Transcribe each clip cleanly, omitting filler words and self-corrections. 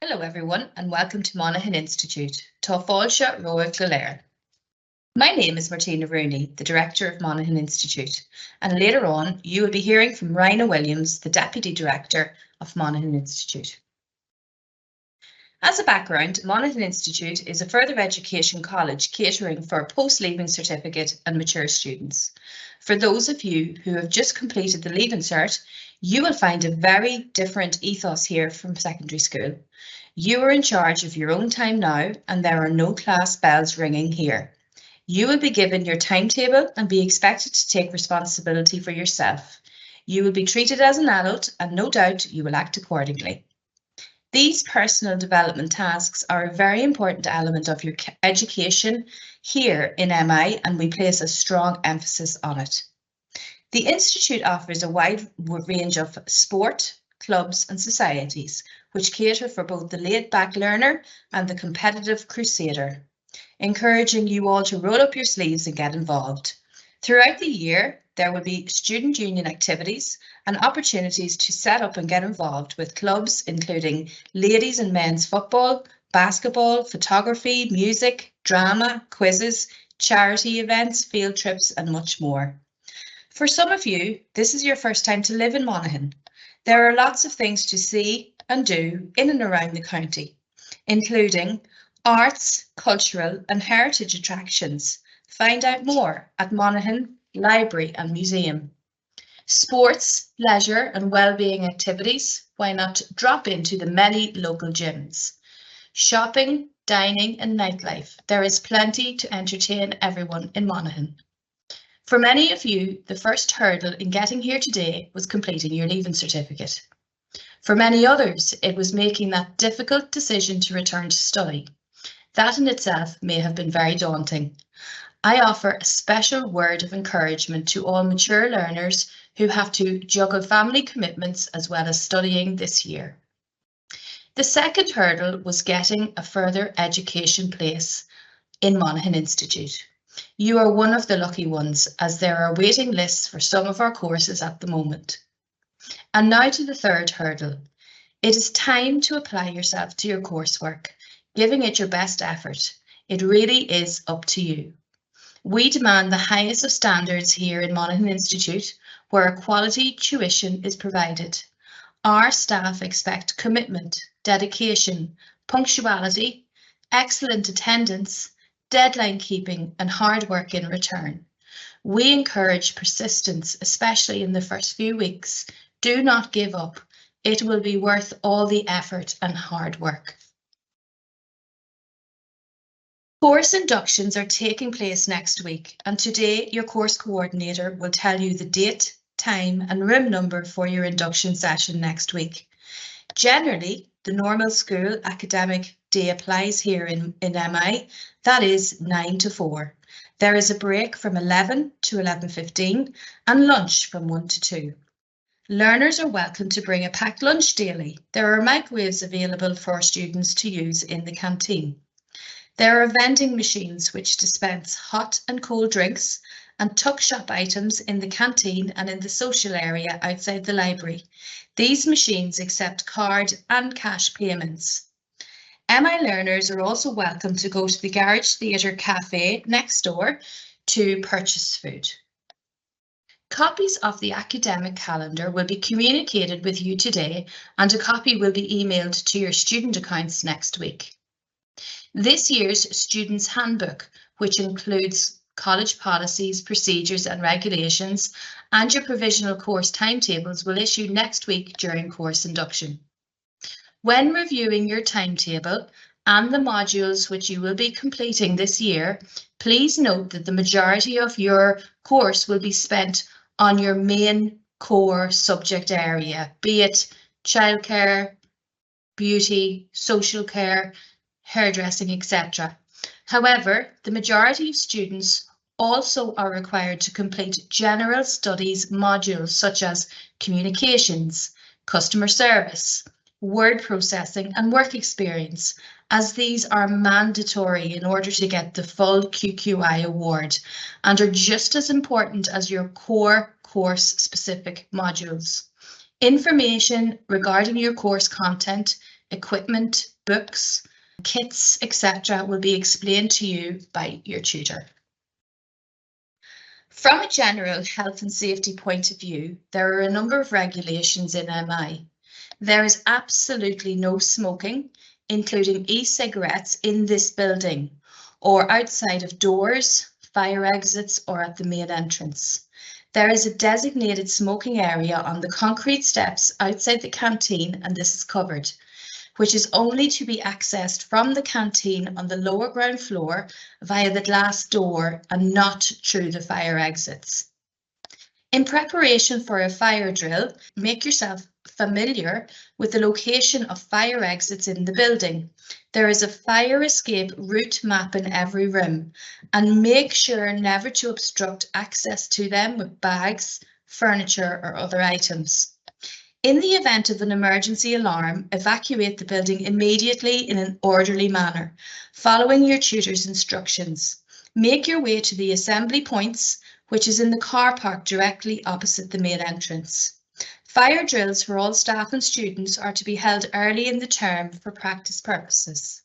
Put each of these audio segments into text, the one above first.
Hello everyone and welcome to Monaghan Institute, Tá fáilte Roimh go léir. My name is Martina Rooney, the Director of Monaghan Institute, and later on you will be hearing from Rhina Williams, the Deputy Director of Monaghan Institute. As a background, Monaghan Institute is a further education college catering for post-leaving certificate and mature students. For those of you who have just completed the Leaving Cert, you will find a very different ethos here from secondary school. You are in charge of your own time now, and there are no class bells ringing here. You will be given your timetable and be expected to take responsibility for yourself. You will be treated as an adult, and no doubt you will act accordingly. These personal development tasks are a very important element of your education here in MI, and we place a strong emphasis on it. The Institute offers a wide range of sport, clubs and societies, which cater for both the laid-back learner and the competitive crusader, encouraging you all to roll up your sleeves and get involved. Throughout the year, there will be student union activities and opportunities to set up and get involved with clubs including ladies and men's football, basketball, photography, music, drama, quizzes, charity events, field trips and much more. For some of you, this is your first time to live in Monaghan. There are lots of things to see and do in and around the county, including arts, cultural and heritage attractions. Find out more at Monaghan Library and Museum. Sports, leisure and well-being activities. Why not drop into the many local gyms? Shopping, dining and nightlife. There is plenty to entertain everyone in Monaghan. For many of you, the first hurdle in getting here today was completing your Leaving Certificate. For many others, it was making that difficult decision to return to study. That in itself may have been very daunting. I offer a special word of encouragement to all mature learners who have to juggle family commitments as well as studying this year. The second hurdle was getting a further education place in Monaghan Institute. You are one of the lucky ones, as there are waiting lists for some of our courses at the moment. And now to the third hurdle. It is time to apply yourself to your coursework, giving it your best effort. It really is up to you. We demand the highest of standards here in Monaghan Institute, where a quality tuition is provided. Our staff expect commitment, dedication, punctuality, excellent attendance, deadline keeping and hard work in return. We encourage persistence, especially in the first few weeks. Do not give up. It will be worth all the effort and hard work. Course inductions are taking place next week, and today your course coordinator will tell you the date, time and room number for your induction session next week. Generally, the normal school academic day applies here in MI, that is 9 to 4. There is a break from 11 to 11:15 and lunch from 1 to 2. Learners are welcome to bring a packed lunch daily. There are microwaves available for students to use in the canteen. There are vending machines which dispense hot and cold drinks and tuck shop items in the canteen and in the social area outside the library. These machines accept card and cash payments. MI learners are also welcome to go to the Garage Theatre Cafe next door to purchase food. Copies of the academic calendar will be communicated with you today, and a copy will be emailed to your student accounts next week. This year's Students' Handbook, which includes college policies, procedures and regulations, and your provisional course timetables will issue next week during course induction. When reviewing your timetable and the modules which you will be completing this year, please note that the majority of your course will be spent on your main core subject area, be it childcare, beauty, social care, hairdressing, etc. However, the majority of students also are required to complete general studies modules such as communications, customer service, word processing and work experience, as these are mandatory in order to get the full QQI award and are just as important as your core course specific modules. Information regarding your course content, equipment, books, kits, etc. will be explained to you by your tutor. From a general health and safety point of view, there are a number of regulations in MI. There is absolutely no smoking, including e-cigarettes, in this building or outside of doors, fire exits, or at the main entrance. There is a designated smoking area on the concrete steps outside the canteen, and this is covered, which is only to be accessed from the canteen on the lower ground floor via the glass door and not through the fire exits. In preparation for a fire drill, make yourself familiar with the location of fire exits in the building. There is a fire escape route map in every room, and make sure never to obstruct access to them with bags, furniture, or other items. In the event of an emergency alarm, evacuate the building immediately in an orderly manner, following your tutor's instructions. Make your way to the assembly points, which is in the car park directly opposite the main entrance. Fire drills for all staff and students are to be held early in the term for practice purposes.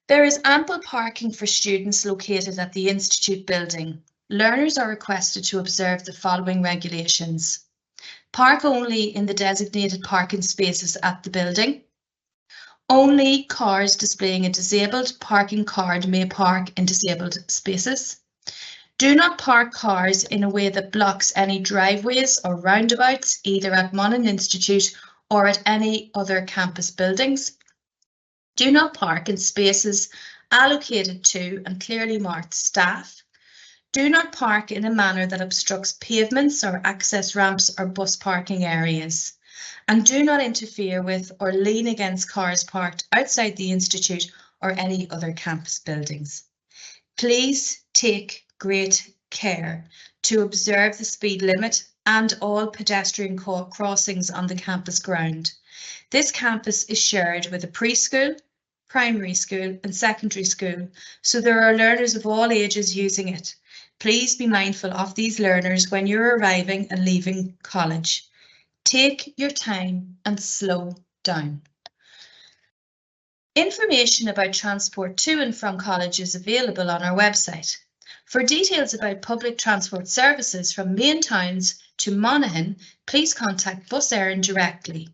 There is ample parking for students located at the Institute building. Learners are requested to observe the following regulations. Park only in the designated parking spaces at the building. Only cars displaying a disabled parking card may park in disabled spaces. Do not park cars in a way that blocks any driveways or roundabouts, either at Monaghan Institute or at any other campus buildings. Do not park in spaces allocated to and clearly marked staff. Do not park in a manner that obstructs pavements or access ramps or bus parking areas. And do not interfere with or lean against cars parked outside the Institute or any other campus buildings. Please take great care to observe the speed limit and all pedestrian crossings on the campus ground. This campus is shared with a preschool, primary school and secondary school, so there are learners of all ages using it. Please be mindful of these learners when you're arriving and leaving college. Take your time and slow down. Information about transport to and from college is available on our website. For details about public transport services from main towns to Monaghan, please contact Bus Éireann directly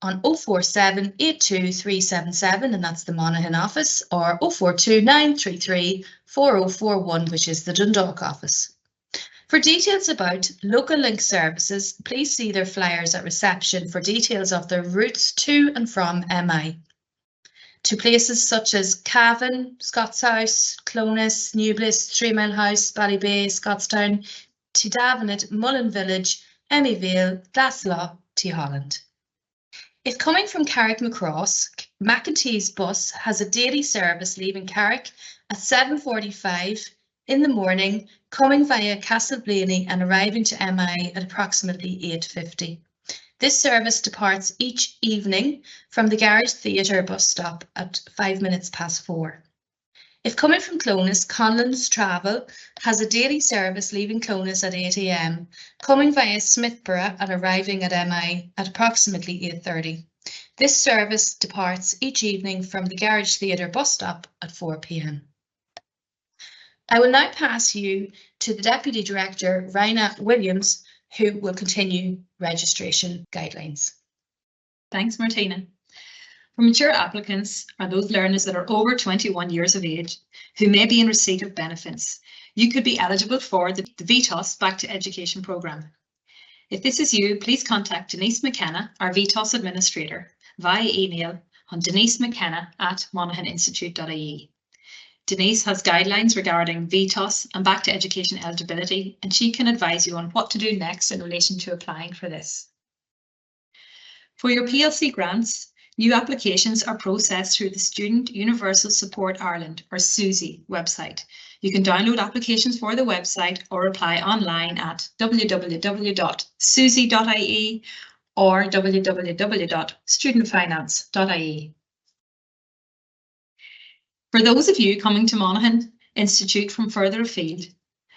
on 047 82 377, and that's the Monaghan office, or 042 933 4041, which is the Dundalk office. For details about local link services, please see their flyers at reception for details of their routes to and from MI. To places such as Cavan, Scotshouse, Clones, Newbliss, 3 Mile House, Ballybay, Scottstown, to Davenant, Mullen Village, Emmyvale, Glaslaw, to Holland. If coming from Carrick-Macross, McEntee's bus has a daily service leaving Carrick at 7:45 in the morning, coming via Castleblaney and arriving to MI at approximately 8:50. This service departs each evening from the Garage Theatre bus stop at 4:05. If coming from Clones, Conlon's Travel has a daily service leaving Clones at 8 AM, coming via Smithborough and arriving at MI at approximately 8:30. This service departs each evening from the Garage Theatre bus stop at 4 PM. I will now pass you to the Deputy Director, Raina Williams, who will continue registration guidelines. Thanks, Martina. For mature applicants are those learners that are over 21 years of age who may be in receipt of benefits. You could be eligible for the VTOS Back to Education programme. If this is you, please contact Denise McKenna, our VTOS administrator, via email on denisemckenna@monaghaninstitute.ie. Denise has guidelines regarding VTOS and Back to Education eligibility, and she can advise you on what to do next in relation to applying for this. For your PLC grants, new applications are processed through the Student Universal Support Ireland, or SUSI, website. You can download applications for the website or apply online at www.susi.ie or www.studentfinance.ie. For those of you coming to Monaghan Institute from further afield,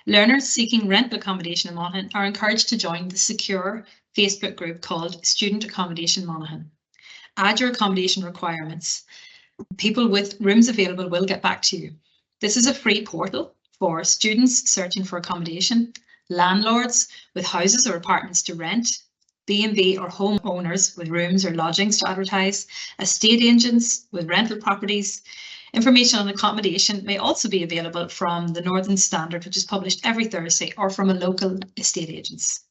learners seeking rental accommodation in Monaghan are encouraged to join the secure Facebook group called Student Accommodation Monaghan. Add your accommodation requirements. People with rooms available will get back to you. This is a free portal for students searching for accommodation, landlords with houses or apartments to rent, B&B or homeowners with rooms or lodgings to advertise, estate agents with rental properties. Information on accommodation may also be available from the Northern Standard, which is published every Thursday, or from a local estate agents.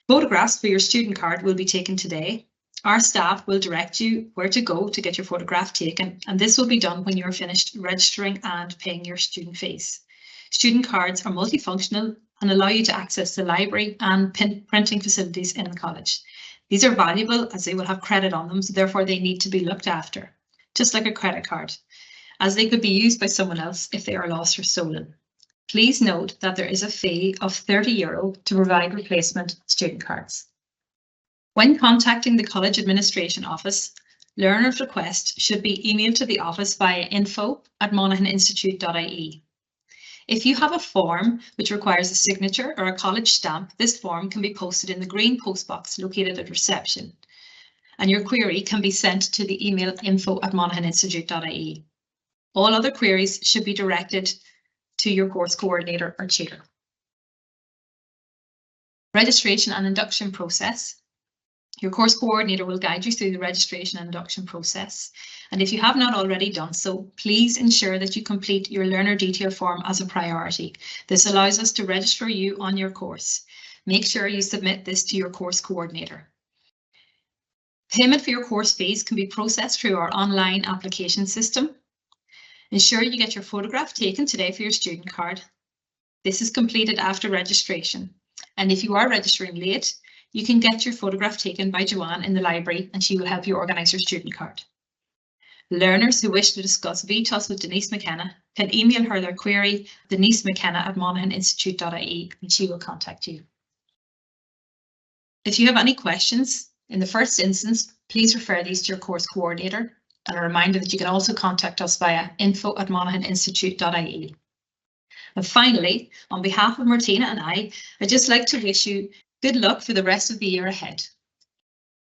Photographs for your student card will be taken today. Our staff will direct you where to go to get your photograph taken, and this will be done when you're finished registering and paying your student fees. Student cards are multifunctional and allow you to access the library and printing facilities in the college. These are valuable as they will have credit on them, so therefore they need to be looked after, just like a credit card, as they could be used by someone else if they are lost or stolen. Please note that there is a fee of €30 to provide replacement student cards. When contacting the College Administration Office, learners' request should be emailed to the office via info@monaghaninstitute.ie. If you have a form which requires a signature or a college stamp, this form can be posted in the green postbox located at reception, and your query can be sent to the email info@monaghaninstitute.ie. All other queries should be directed to your course coordinator or tutor. Registration and induction process. Your course coordinator will guide you through the registration and induction process. And if you have not already done so, please ensure that you complete your learner detail form as a priority. This allows us to register you on your course. Make sure you submit this to your course coordinator. Payment for your course fees can be processed through our online application system. Ensure you get your photograph taken today for your student card. This is completed after registration. And if you are registering late, you can get your photograph taken by Joanne in the library and she will help you organise your student card. Learners who wish to discuss VTOS with Denise McKenna can email her their query, denisemckenna@monaghaninstitute.ie, and she will contact you. If you have any questions, in the first instance, please refer these to your course coordinator, and a reminder that you can also contact us via info@monaghaninstitute.ie. And finally, on behalf of Martina and I'd just like to wish you good luck for the rest of the year ahead.